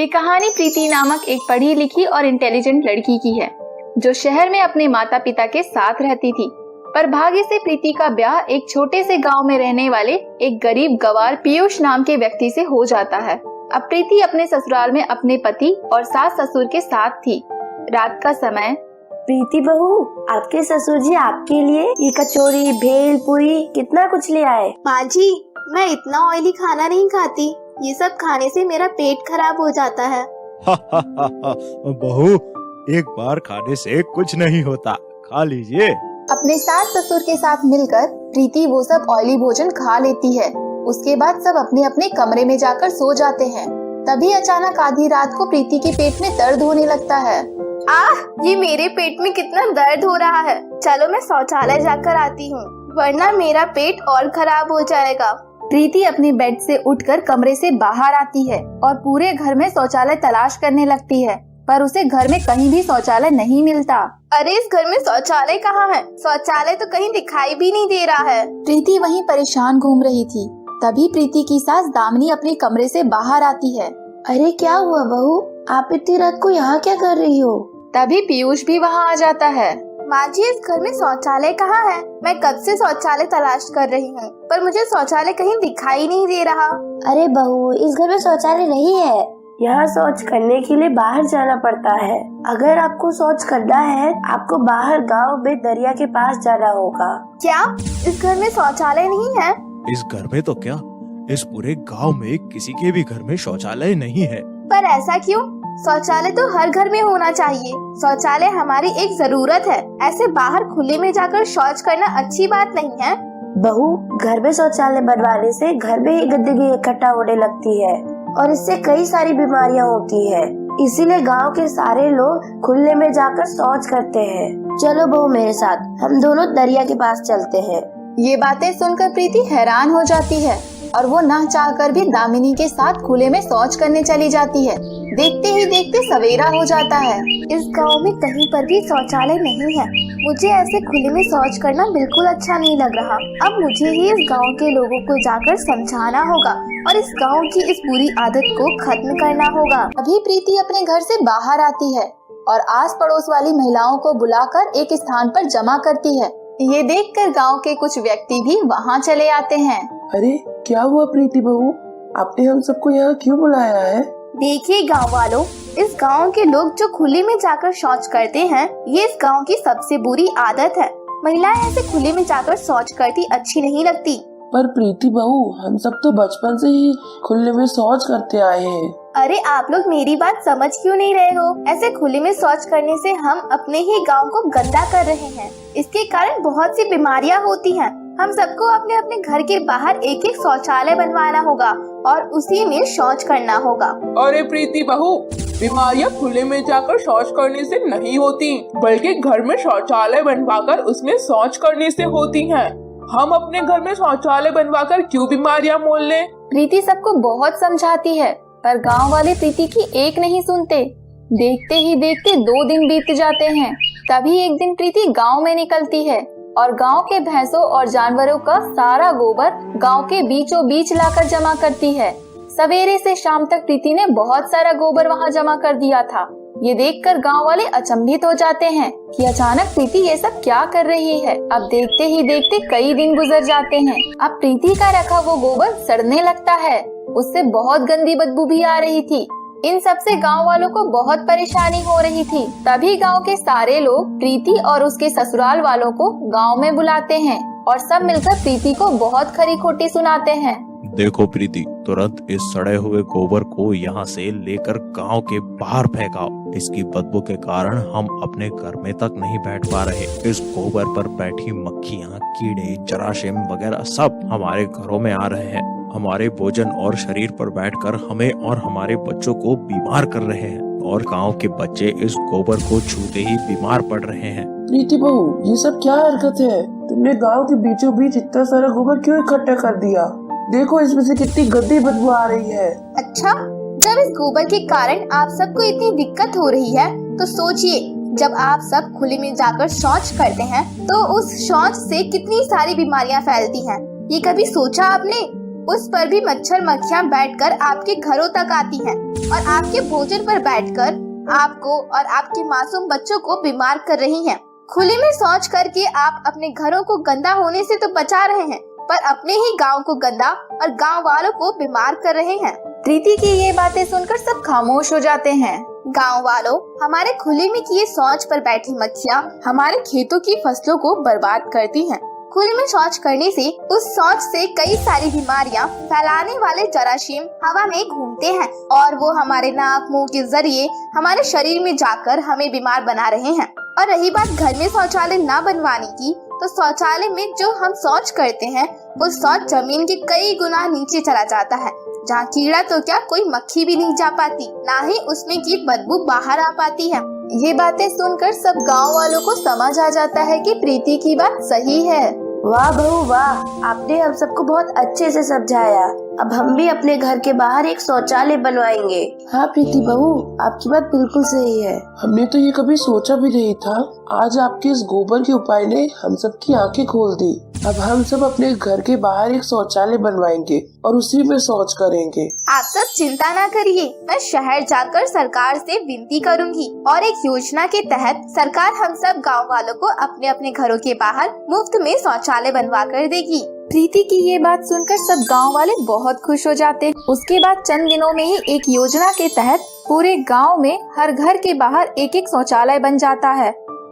ये कहानी प्रीति नामक एक पढ़ी लिखी और इंटेलिजेंट लड़की की है जो शहर में अपने माता पिता के साथ रहती थी। पर भाग्य से प्रीति का ब्याह एक छोटे से गांव में रहने वाले एक गरीब गवार पीयूष नाम के व्यक्ति से हो जाता है। अब प्रीति अपने ससुराल में अपने पति और सास ससुर के साथ थी। रात का समय। प्रीति बहू, आपके ससुर जी आपके लिए ये कचौरी, भेल, पूरी कितना कुछ ले आए। माँ जी, मैं इतना ऑयली खाना नहीं खाती। ये सब खाने से मेरा पेट खराब हो जाता है। बहू, एक बार खाने से कुछ नहीं होता, खा लीजिए। अपने सास ससुर के साथ मिलकर प्रीति वो सब ऑयली भोजन खा लेती है। उसके बाद सब अपने अपने कमरे में जाकर सो जाते हैं। तभी अचानक आधी रात को प्रीति के पेट में दर्द होने लगता है। ये मेरे पेट में कितना दर्द हो रहा है। चलो मैं शौचालय जाकर आती हूँ, वरना मेरा पेट और खराब हो जाएगा। प्रीति अपने बेड से उठकर कमरे से बाहर आती है और पूरे घर में शौचालय तलाश करने लगती है, पर उसे घर में कहीं भी शौचालय नहीं मिलता। अरे इस घर में शौचालय कहाँ है? शौचालय तो कहीं दिखाई भी नहीं दे रहा है। प्रीति वहीं परेशान घूम रही थी। तभी प्रीति की सास दामिनी अपने कमरे से बाहर आती है। अरे क्या हुआ बहू, आप इतनी रात को यहाँ क्या कर रही हो? तभी पीयूष भी वहाँ आ जाता है। माँ जी, इस घर में शौचालय कहाँ है? मैं कब से शौचालय तलाश कर रही हूँ, पर मुझे शौचालय कहीं दिखाई नहीं दे रहा। अरे बहू, इस घर में शौचालय नहीं है। यहाँ शौच करने के लिए बाहर जाना पड़ता है। अगर आपको शौच करना है, आपको बाहर गांव में दरिया के पास जाना होगा। क्या इस घर में शौचालय नहीं है? इस घर में तो क्या, इस पूरे गांव में किसी के भी घर में शौचालय नहीं है। पर ऐसा क्यों? शौचालय तो हर घर में होना चाहिए। शौचालय हमारी एक जरूरत है। ऐसे बाहर खुले में जाकर शौच करना अच्छी बात नहीं है। बहू, घर में शौचालय बनवाने से घर में ही गंदगी इकट्ठा होने लगती है और इससे कई सारी बीमारियां होती है। इसीलिए गांव के सारे लोग खुले में जाकर शौच करते हैं। चलो बहू, मेरे साथ हम दोनों दरिया के पास चलते हैं। ये बातें सुनकर प्रीति हैरान हो जाती है और वो ना चाहकर भी दामिनी के साथ खुले में शौच करने चली जाती है। देखते ही देखते सवेरा हो जाता है। इस गांव में कहीं पर भी शौचालय नहीं है। मुझे ऐसे खुले में शौच करना बिल्कुल अच्छा नहीं लग रहा। अब मुझे ही इस गांव के लोगों को जाकर समझाना होगा और इस गांव की इस बुरी आदत को खत्म करना होगा। अभी प्रीति अपने घर से बाहर आती है और आस पड़ोस वाली महिलाओं को बुलाकर एक स्थान पर जमा करती है। ये देखकर गांव के कुछ व्यक्ति भी वहां चले आते हैं। अरे क्या हुआ प्रीति बहू, आपने हम सबको यहाँ क्यों बुलाया है? देखिए गांव वालों, इस गांव के लोग जो खुले में जाकर शौच करते हैं, ये इस गांव की सबसे बुरी आदत है। महिलाएं ऐसे खुले में जाकर शौच करती अच्छी नहीं लगती। पर प्रीति बहू, हम सब तो बचपन से ही खुले में शौच करते आए हैं। अरे आप लोग मेरी बात समझ क्यों नहीं रहे हो? ऐसे खुले में शौच करने से हम अपने ही गांव को गंदा कर रहे हैं। इसके कारण बहुत सी बीमारियां होती हैं। हम सबको अपने अपने घर के बाहर एक एक शौचालय बनवाना होगा और उसी में शौच करना होगा। अरे प्रीति बहू, बीमारियां खुले में जाकर शौच करने से नहीं होती, बल्कि घर में शौचालय बनवाकर उसमें शौच करने से होती हैं। हम अपने घर में शौचालय बनवाकर क्यों बीमारियां मोल लें? प्रीति सबको बहुत समझाती है, पर गांव वाले प्रीति की एक नहीं सुनते। देखते ही देखते 2 दिन बीत जाते हैं। तभी एक दिन प्रीति गांव में निकलती है और गांव के भैंसों और जानवरों का सारा गोबर गांव के बीचों बीच लाकर जमा करती है। सवेरे से शाम तक प्रीति ने बहुत सारा गोबर वहां जमा कर दिया था। ये देखकर गांव वाले अचंभित हो जाते हैं कि अचानक प्रीति ये सब क्या कर रही है। अब देखते ही देखते कई दिन गुजर जाते हैं। अब प्रीति का रखा वो गोबर सड़ने लगता है। उससे बहुत गंदी बदबू भी आ रही थी। इन सब से गांव वालों को बहुत परेशानी हो रही थी। तभी गांव के सारे लोग प्रीति और उसके ससुराल वालों को गांव में बुलाते हैं और सब मिलकर प्रीति को बहुत खरी खोटी सुनाते हैं। देखो प्रीति, तुरंत इस सड़े हुए गोबर को यहाँ से लेकर गांव के बाहर फेंकाओ। इसकी बदबू के कारण हम अपने घर में तक नहीं बैठ पा रहे। इस गोबर पर बैठी मक्खियाँ, कीड़े, जरासीम वगैरह सब हमारे घरों में आ रहे हैं। हमारे भोजन और शरीर पर बैठकर हमें और हमारे बच्चों को बीमार कर रहे हैं और गांव के बच्चे इस गोबर को छूते ही बीमार पड़ रहे हैं। प्रीति बहू, ये सब क्या हरकत है? तुमने गांव के बीचों बीच इतना सारा गोबर क्यों इकट्ठा कर दिया? देखो इसमें से कितनी गंदी बदबू आ रही है। अच्छा, जब इस गोबर के कारण आप सबको इतनी दिक्कत हो रही है, तो सोचिए, जब आप सब खुले में जाकर शौच करते हैं तो उस शौच से कितनी सारी बीमारियां फैलती हैं। ये कभी सोचा आपने? उस पर भी मच्छर मक्खियाँ बैठकर आपके घरों तक आती हैं और आपके भोजन पर बैठकर आपको और आपके मासूम बच्चों को बीमार कर रही हैं। खुले में शौच करके आप अपने घरों को गंदा होने से तो बचा रहे हैं, पर अपने ही गांव को गंदा और गांव वालों को बीमार कर रहे हैं। प्रीति की ये बातें सुनकर सब खामोश हो जाते हैं। गांव वालों, हमारे खुले में किए शौच पर बैठी मक्खियाँ हमारे खेतों की फसलों को बर्बाद करती हैं। खुले में शौच करने से उस शौच से कई सारी बीमारियां फैलाने वाले जरासीम हवा में घूमते हैं और वो हमारे नाक मुंह के जरिए हमारे शरीर में जाकर हमें बीमार बना रहे हैं। और रही बात घर में शौचालय न बनवाने की, तो शौचालय में जो हम शौच करते हैं वो शौच जमीन के कई गुना नीचे चला जाता है, जहाँ कीड़ा तो क्या कोई मक्खी भी नहीं जा पाती, ना ही उसमें की बदबू बाहर आ पाती है। ये बातें सुनकर सब गांव वालों को समझ आ जाता है कि प्रीति की बात सही है। वाह बहू वाह, आपने हम सबको बहुत अच्छे से समझाया। अब हम भी अपने घर के बाहर एक शौचालय बनवाएंगे। हाँ प्रीति बहू, आपकी बात बिल्कुल सही है। हमने तो ये कभी सोचा भी नहीं था। आज आपके इस गोबर के उपाय ने हम सबकी आंखें खोल दी। अब हम सब अपने घर के बाहर एक शौचालय बनवाएंगे और उसी में शौच करेंगे। आप सब चिंता ना करिए, मैं शहर जाकर सरकार से विनती करूंगी और एक योजना के तहत सरकार हम सब गांव वालों को अपने अपने घरों के बाहर मुफ्त में शौचालय बनवा कर देगी। प्रीति की ये बात सुनकर सब गांव वाले बहुत खुश हो जाते हैं। उसके बाद चंद दिनों में ही एक योजना के तहत पूरे गांव में हर घर के बाहर एक एक शौचालय बन जाता है।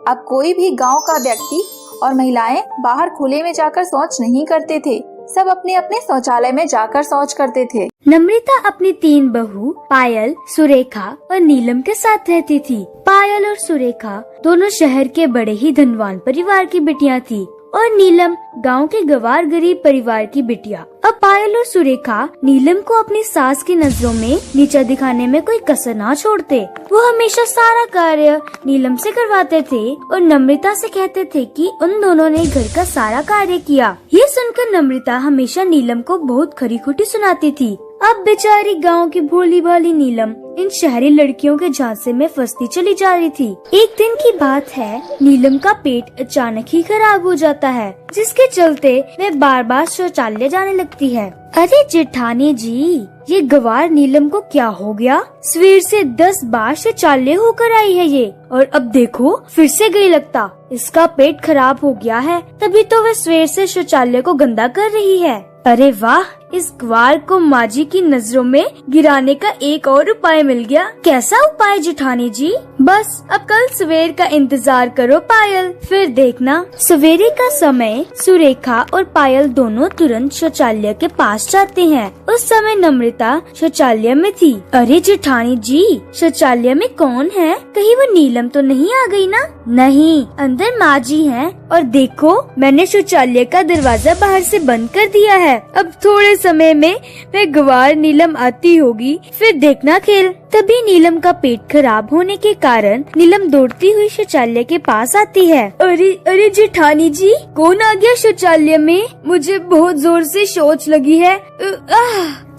अब कोई भी गांव का व्यक्ति और महिलाएं बाहर खुले में जाकर शौच नहीं करते थे, सब अपने अपने शौचालय में जाकर शौच करते थे। नम्रता अपनी 3 बहू पायल, सुरेखा और नीलम के साथ रहती थी। पायल और सुरेखा दोनों शहर के बड़े ही धनवान परिवार की बेटियां थी और नीलम गांव के गवार गरीब परिवार की बिटिया। अब पायल और सुरेखा नीलम को अपनी सास की नजरों में नीचा दिखाने में कोई कसर ना छोड़ते। वो हमेशा सारा कार्य नीलम से करवाते थे और नम्रता से कहते थे कि उन दोनों ने घर का सारा कार्य किया। ये सुनकर नम्रता हमेशा नीलम को बहुत खरी खोटी सुनाती थी। अब बेचारी गांव की भोली भाली नीलम इन शहरी लड़कियों के झांसे में फंसती चली जा रही थी। एक दिन की बात है, नीलम का पेट अचानक ही खराब हो जाता है, जिसके चलते वह बार बार शौचालय जाने लगती है। अरे जेठानी जी, ये गवार नीलम को क्या हो गया? सवेर से 10 बार शौचालय होकर आई है ये, और अब देखो फिर से गई लगता। इसका पेट खराब हो गया है, तभी तो वह सवेर से शौचालय को गंदा कर रही है। अरे वाह, इस ग्वार को माजी की नजरों में गिराने का एक और उपाय मिल गया। कैसा उपाय जेठानी जी? बस अब कल सवेर का इंतजार करो पायल, फिर देखना। सवेरे का समय सुरेखा और पायल दोनों तुरंत शौचालय के पास जाते हैं। उस समय नम्रता शौचालय में थी। अरे जेठानी जी, शौचालय में कौन है? कहीं वो नीलम तो नहीं आ गई ना? नहीं, अंदर माजी हैं। और देखो, मैंने शौचालय का दरवाजा बाहर से बंद कर दिया है। अब थोड़े समय में वह गवार नीलम आती होगी, फिर देखना खेल। तभी नीलम का पेट खराब होने के कारण नीलम दौड़ती हुई शौचालय के पास आती है। अरे जेठानी जी, कौन आ गया शौचालय में? मुझे बहुत जोर से शौच लगी है।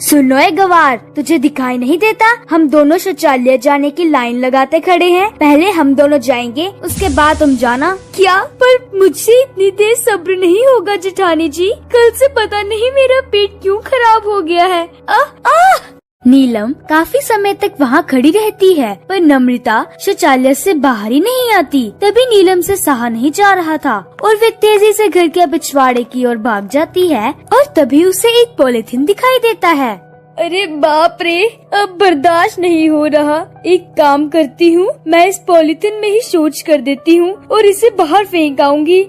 सुनो ए गवार, तुझे दिखाई नहीं देता? हम दोनों शौचालय जाने की लाइन लगाते खड़े हैं। पहले हम दोनों जाएंगे, उसके बाद तुम जाना। क्या? पर मुझसे इतनी देर सब्र नहीं होगा जेठानी जी। कल से पता नहीं मेरा पेट क्यों खराब हो गया है। नीलम काफी समय तक वहाँ खड़ी रहती है, पर नम्रता शौचालय से बाहर ही नहीं आती। तभी नीलम से सहा नहीं जा रहा था और वे तेजी से घर के पिछवाड़े की ओर भाग जाती है और तभी उसे एक पॉलिथीन दिखाई देता है। अरे बाप रे, अब बर्दाश्त नहीं हो रहा। एक काम करती हूँ, मैं इस पॉलिथीन में ही शौच कर देती हूँ और इसे बाहर फेंक आऊंगी।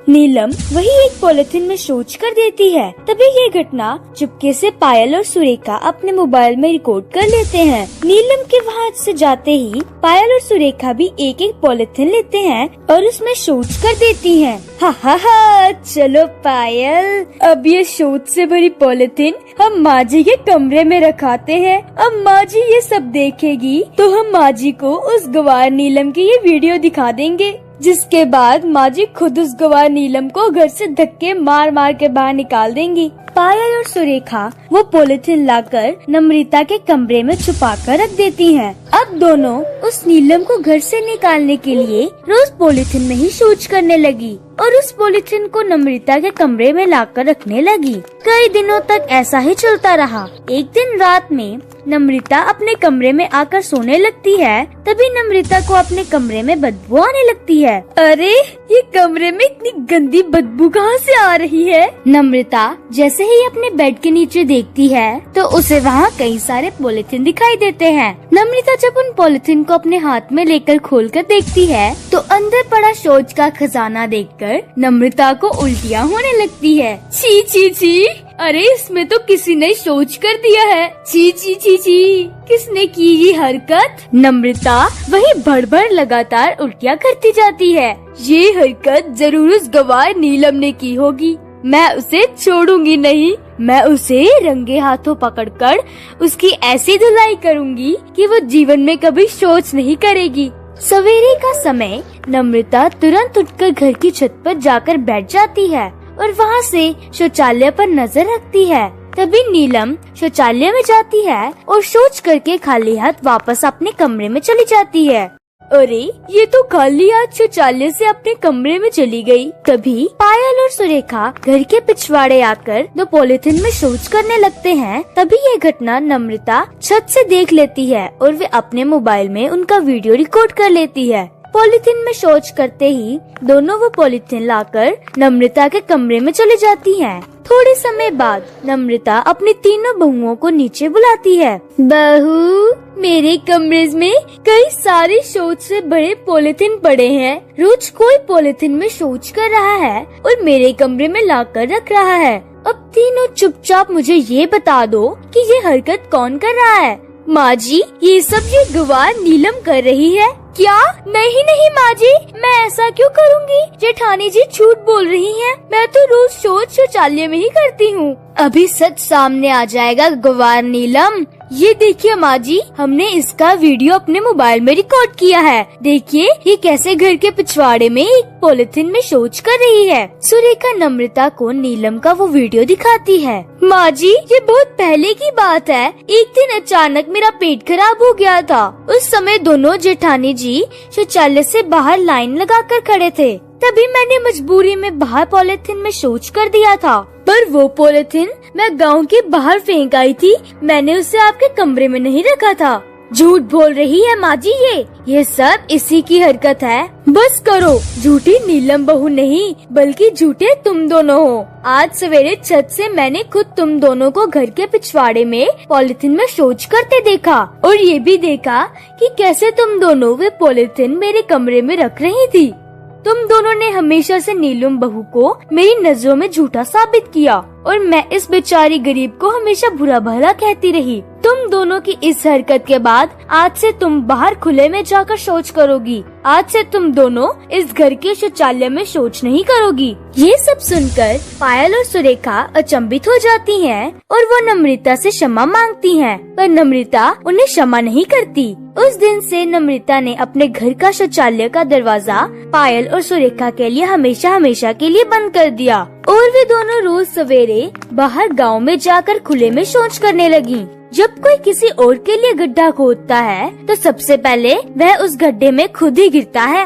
नीलम वही एक पॉलिथीन में शौच कर देती है। तभी ये घटना चुपके से पायल और सुरेखा अपने मोबाइल में रिकॉर्ड कर लेते हैं। नीलम के वहाँ से जाते ही पायल और सुरेखा भी एक एक पॉलिथीन लेते हैं और उसमें शौच कर देती हैं। हा, चलो पायल, अब ये शौच से भरी पॉलिथीन हम माजी के कमरे में रखाते हैं। अब माजी ये सब देखेगी तो हम माजी को उस गवार नीलम की ये वीडियो दिखा देंगे। जिसके बाद माँ जी खुद उस गवार नीलम को घर से धक्के मार मार के बाहर निकाल देंगी। पायल और सुरेखा वो पॉलिथीन लाकर नम्रता के कमरे में छुपा कर रख देती हैं। अब दोनों उस नीलम को घर से निकालने के लिए रोज पॉलिथीन में ही शौच करने लगी और उस पॉलिथीन को नम्रता के कमरे में लाकर रखने लगी। कई दिनों तक ऐसा ही चलता रहा। एक दिन रात में नम्रता अपने कमरे में आकर सोने लगती है। तभी नम्रता को अपने कमरे में बदबू आने लगती है। अरे ये कमरे में इतनी गंदी बदबू कहाँ से आ रही है? नम्रता जैसे ही अपने बेड के नीचे देखती है तो उसे वहाँ कई सारे पॉलिथीन दिखाई देते हैं। नम्रता जब उन पॉलिथीन को अपने हाथ में लेकर खोलकर देखती है तो अंदर पड़ा शौच का खजाना देखकर नम्रता को उल्टियाँ होने लगती है। छी छी छी, अरे इसमें तो किसी ने शौच कर दिया है। छी छी छी छी, किसने की ये हरकत? नम्रता वही भड़ लगातार उल्टियाँ करती जाती है। ये हरकत जरूर उस गवार नीलम ने की होगी। मैं उसे छोड़ूंगी नहीं। मैं उसे रंगे हाथों पकड़कर उसकी ऐसी धुलाई करूंगी कि वो जीवन में कभी शौच नहीं करेगी। सवेरे का समय नम्रता तुरंत उठकर घर की छत पर जाकर बैठ जाती है और वहाँ से शौचालय पर नजर रखती है। तभी नीलम शौचालय में जाती है और शौच करके खाली हाथ वापस अपने कमरे में चली जाती है। अरे ये तो खाली हाथ शौचालय से अपने कमरे में चली गई। तभी पायल और सुरेखा घर के पिछवाड़े आकर दो पॉलिथीन में शौच करने लगते हैं। तभी ये घटना नम्रता छत से देख लेती है और वे अपने मोबाइल में उनका वीडियो रिकॉर्ड कर लेती है। पॉलिथीन में शौच करते ही दोनों वो पॉलिथीन लाकर नम्रता के कमरे में चली जाती हैं। थोड़े समय बाद नम्रता अपनी तीनों बहुओं को नीचे बुलाती है। बहू, मेरे कमरे में कई सारे शौच से बड़े पॉलिथीन पड़े हैं। रोज कोई पॉलिथीन में शौच कर रहा है और मेरे कमरे में लाकर रख रहा है। अब तीनों चुपचाप मुझे ये बता दो कि ये हरकत कौन कर रहा है? माँ जी, ये सब ये गवार नीलम कर रही है। क्या? नहीं नहीं माँ जी, मैं ऐसा क्यों करूँगी? जेठानी जी झूठ बोल रही हैं। मैं तो रोज शौच शौचालय में ही करती हूँ। अभी सच सामने आ जाएगा गवार नीलम। ये देखिए माँ जी, हमने इसका वीडियो अपने मोबाइल में रिकॉर्ड किया है। देखिए ये कैसे घर के पिछवाड़े में एक पॉलिथीन में शौच कर रही है। सुरेखा नम्रता को नीलम का वो वीडियो दिखाती है। माँ जी, ये बहुत पहले की बात है। एक दिन अचानक मेरा पेट खराब हो गया था। उस समय दोनों जेठानी जी शौचालय से बाहर लाइन लगाकर खड़े थे। तभी मैंने मजबूरी में बाहर पॉलिथीन में शौच कर दिया था। पर वो पॉलिथीन मैं गांव के बाहर फेंक आई थी। मैंने उसे आपके कमरे में नहीं रखा था। झूठ बोल रही है माँ जी, ये सब इसी की हरकत है। बस करो, झूठी नीलम बहू नहीं बल्कि झूठे तुम दोनों हो। आज सवेरे छत से मैंने खुद तुम दोनों को घर के पिछवाड़े में पॉलिथीन में शौच करते देखा और ये भी देखा कि कैसे तुम दोनों वे पॉलिथीन मेरे कमरे में रख रही थी। तुम दोनों ने हमेशा से नीलम बहू को मेरी नजरों में झूठा साबित किया और मैं इस बेचारी गरीब को हमेशा बुरा भला कहती रही। तुम दोनों की इस हरकत के बाद आज से तुम बाहर खुले में जाकर शौच करोगी। आज से तुम दोनों इस घर के शौचालय में शौच नहीं करोगी। ये सब सुनकर पायल और सुरेखा अचंभित हो जाती हैं और वो नम्रता से क्षमा मांगती हैं, पर नम्रता उन्हें क्षमा नहीं करती। उस दिन से नम्रता ने अपने घर का शौचालय का दरवाजा पायल और सुरेखा के लिए हमेशा के लिए बंद कर दिया और वे दोनों रोज सवेरे बाहर गांव में जाकर खुले में शौच करने लगी। जब कोई किसी और के लिए गड्ढा खोदता है तो सबसे पहले वह उस गड्ढे में खुद ही गिरता है